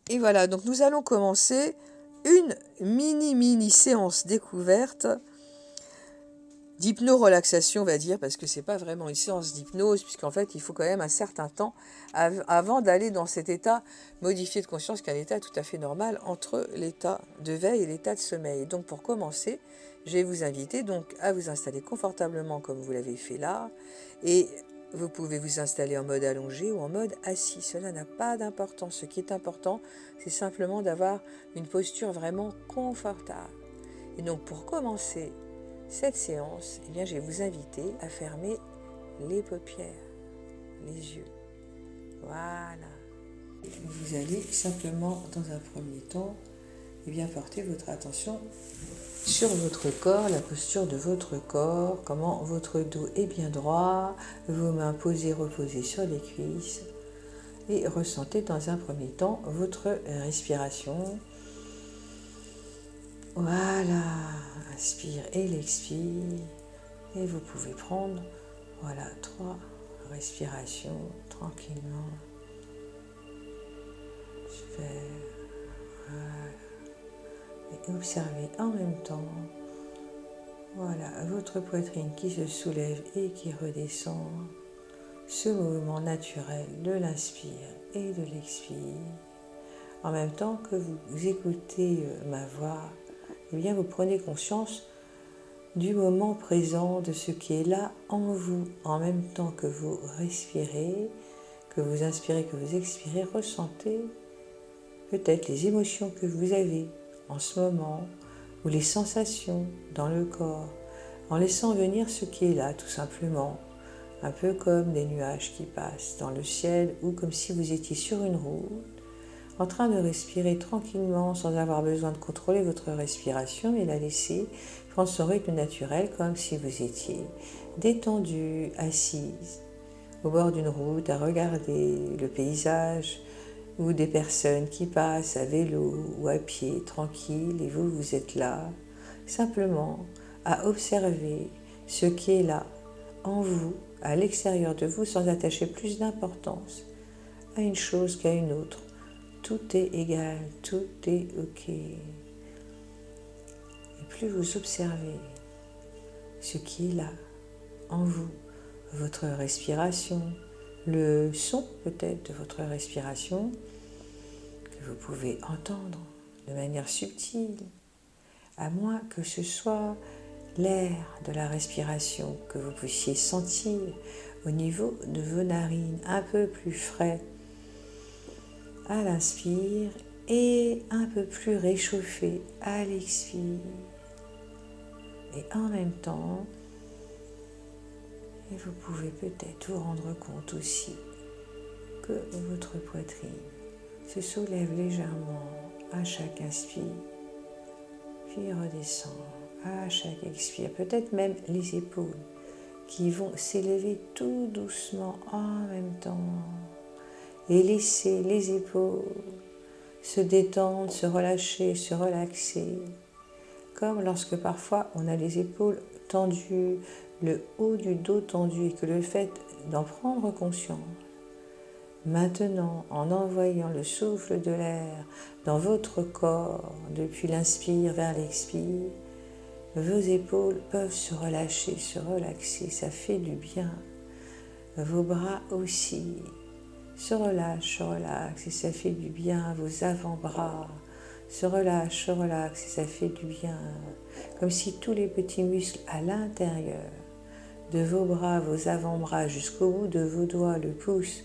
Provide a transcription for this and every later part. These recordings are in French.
Et voilà, donc nous allons commencer une mini séance découverte d'hypno-relaxation, on va dire, parce que c'est pas vraiment une séance d'hypnose, puisqu'en fait, il faut quand même un certain temps avant d'aller dans cet état modifié de conscience, qui est un état tout à fait normal entre l'état de veille et l'état de sommeil. Donc, pour commencer, je vais vous inviter donc à vous installer confortablement comme vous l'avez fait là, et vous pouvez vous installer en mode allongé ou en mode assis. Cela n'a pas d'importance. Ce qui est important, c'est simplement d'avoir une posture vraiment confortable. Et donc, pour commencer cette séance, eh bien, je vais vous inviter à fermer les paupières, les yeux. Voilà. Vous allez simplement, dans un premier temps, eh bien, porter votre attention sur votre corps, la posture de votre corps, comment votre dos est bien droit, vos mains posées, reposées sur les cuisses. Et ressentez dans un premier temps votre respiration. Voilà, inspire et l'expire. Et vous pouvez prendre, voilà, 3 respirations tranquillement. Super. Voilà. Et observez en même temps, voilà, votre poitrine qui se soulève et qui redescend. Ce mouvement naturel de l'inspire et de l'expire. En même temps que vous écoutez ma voix, eh bien vous prenez conscience du moment présent, de ce qui est là en vous, en même temps que vous respirez, que vous inspirez, que vous expirez, ressentez peut-être les émotions que vous avez en ce moment, ou les sensations dans le corps, en laissant venir ce qui est là, tout simplement, un peu comme des nuages qui passent dans le ciel, ou comme si vous étiez sur une route, en train de respirer tranquillement sans avoir besoin de contrôler votre respiration et la laisser prendre son rythme naturel comme si vous étiez détendu, assise au bord d'une route à regarder le paysage ou des personnes qui passent à vélo ou à pied tranquille et vous êtes là simplement à observer ce qui est là en vous, à l'extérieur de vous sans attacher plus d'importance à une chose qu'à une autre. Tout est égal, tout est ok. Et plus vous observez ce qui est là, en vous, votre respiration, le son peut-être de votre respiration, que vous pouvez entendre de manière subtile, à moins que ce soit l'air de la respiration que vous puissiez sentir au niveau de vos narines, un peu plus frais à l'inspire et un peu plus réchauffé à l'expire. Et en même temps, et vous pouvez peut-être vous rendre compte aussi que votre poitrine se soulève légèrement à chaque inspire, puis redescend à chaque expire, peut-être même les épaules qui vont s'élever tout doucement en même temps. Et laissez les épaules se détendre, se relâcher, se relaxer. Comme lorsque parfois on a les épaules tendues, le haut du dos tendu et que le fait d'en prendre conscience, maintenant en envoyant le souffle de l'air dans votre corps depuis l'inspire vers l'expire, vos épaules peuvent se relâcher, se relaxer, ça fait du bien. Vos bras aussi se relaxent et ça fait du bien. Vos avant-bras se relaxent et ça fait du bien. Comme si tous les petits muscles à l'intérieur de vos bras, vos avant-bras jusqu'au bout de vos doigts, le pouce,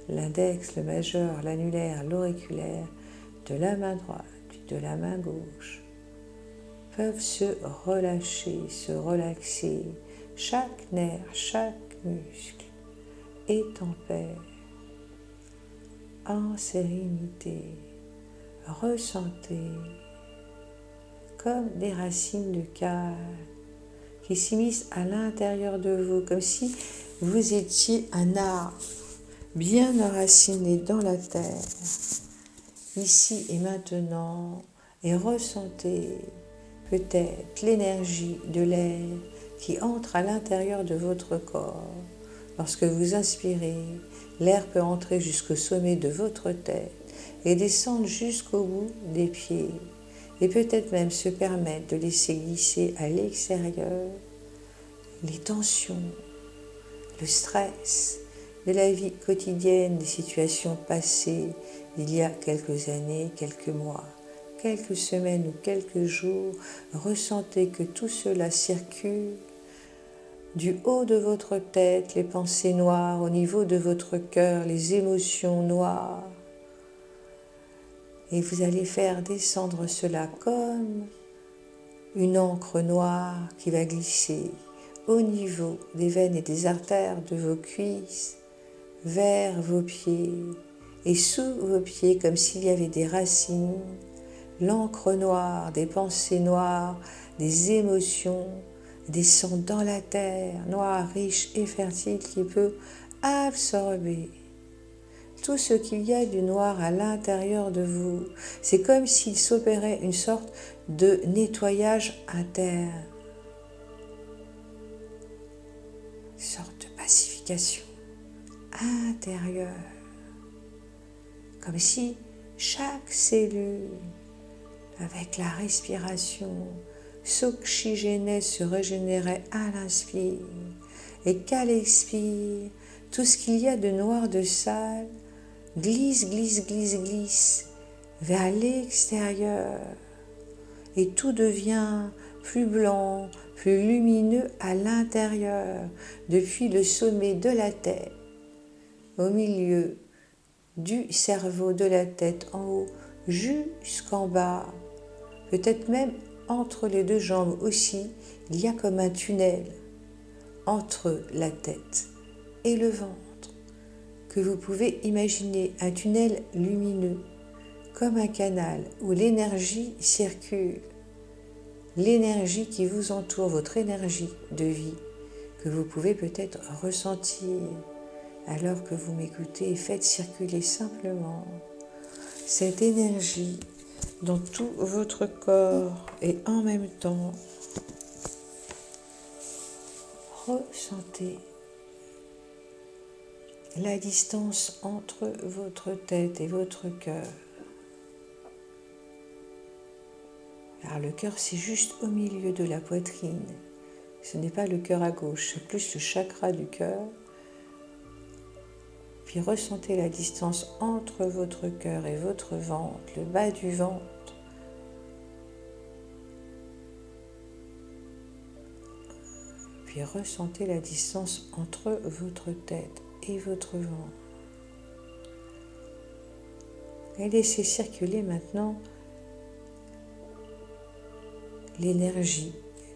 l'index, le majeur, l'annulaire, l'auriculaire, de la main droite, de la main gauche, peuvent se relâcher, se relaxer. Chaque nerf, chaque muscle est en paix, en sérénité. Ressentez comme des racines de calme qui s'immiscent à l'intérieur de vous, comme si vous étiez un arbre bien enraciné dans la terre, ici et maintenant, et ressentez peut-être l'énergie de l'air qui entre à l'intérieur de votre corps. Lorsque vous inspirez, l'air peut entrer jusqu'au sommet de votre tête et descendre jusqu'au bout des pieds. Et peut-être même se permettre de laisser glisser à l'extérieur les tensions, le stress de la vie quotidienne, des situations passées d'il y a quelques années, quelques mois, quelques semaines ou quelques jours. Ressentez que tout cela circule du haut de votre tête, les pensées noires, au niveau de votre cœur, les émotions noires. Et vous allez faire descendre cela comme une encre noire qui va glisser au niveau des veines et des artères de vos cuisses, vers vos pieds et sous vos pieds, comme s'il y avait des racines, l'encre noire, des pensées noires, des émotions, descend dans la terre, noire, riche et fertile, qui peut absorber tout ce qu'il y a du noir à l'intérieur de vous. C'est comme s'il s'opérait une sorte de nettoyage interne, une sorte de pacification intérieure, comme si chaque cellule, avec la respiration, s'oxygénait, se régénérait à l'inspire, et qu'à l'expire, tout ce qu'il y a de noir, de sale, glisse, glisse, glisse, glisse vers l'extérieur, et tout devient plus blanc, plus lumineux à l'intérieur, depuis le sommet de la tête, au milieu du cerveau, de la tête en haut jusqu'en bas, peut-être même entre les deux jambes aussi, il y a comme un tunnel entre la tête et le ventre, que vous pouvez imaginer un tunnel lumineux, comme un canal où l'énergie circule, l'énergie qui vous entoure, votre énergie de vie, que vous pouvez peut-être ressentir alors que vous m'écoutez, et faites circuler simplement cette énergie dans tout votre corps, et en même temps, ressentez la distance entre votre tête et votre cœur. Alors le cœur, c'est juste au milieu de la poitrine. Ce n'est pas le cœur à gauche, c'est plus le chakra du cœur. Puis ressentez la distance entre votre cœur et votre ventre, le bas du ventre. Puis ressentez la distance entre votre tête et votre ventre. Et laissez circuler maintenant l'énergie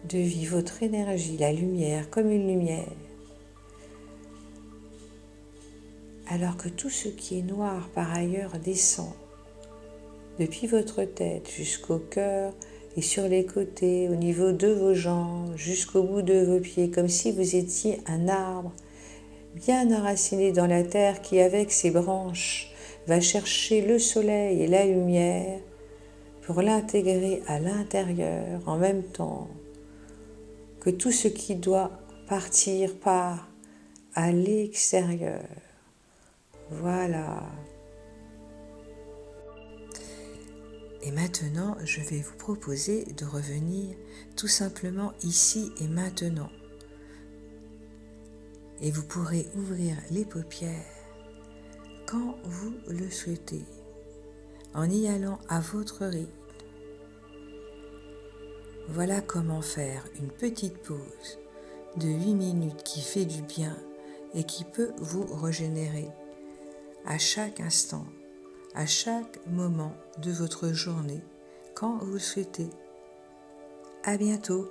de vie, votre énergie, la lumière, comme une lumière. Alors que tout ce qui est noir par ailleurs descend depuis votre tête jusqu'au cœur et sur les côtés, au niveau de vos jambes, jusqu'au bout de vos pieds, comme si vous étiez un arbre bien enraciné dans la terre qui, avec ses branches, va chercher le soleil et la lumière pour l'intégrer à l'intérieur en même temps que tout ce qui doit partir part à l'extérieur. Voilà. Et maintenant, je vais vous proposer de revenir tout simplement ici et maintenant. Et vous pourrez ouvrir les paupières quand vous le souhaitez, en y allant à votre rythme. Voilà comment faire une petite pause de 8 minutes qui fait du bien et qui peut vous régénérer à chaque instant, à chaque moment de votre journée, quand vous le souhaitez. À bientôt.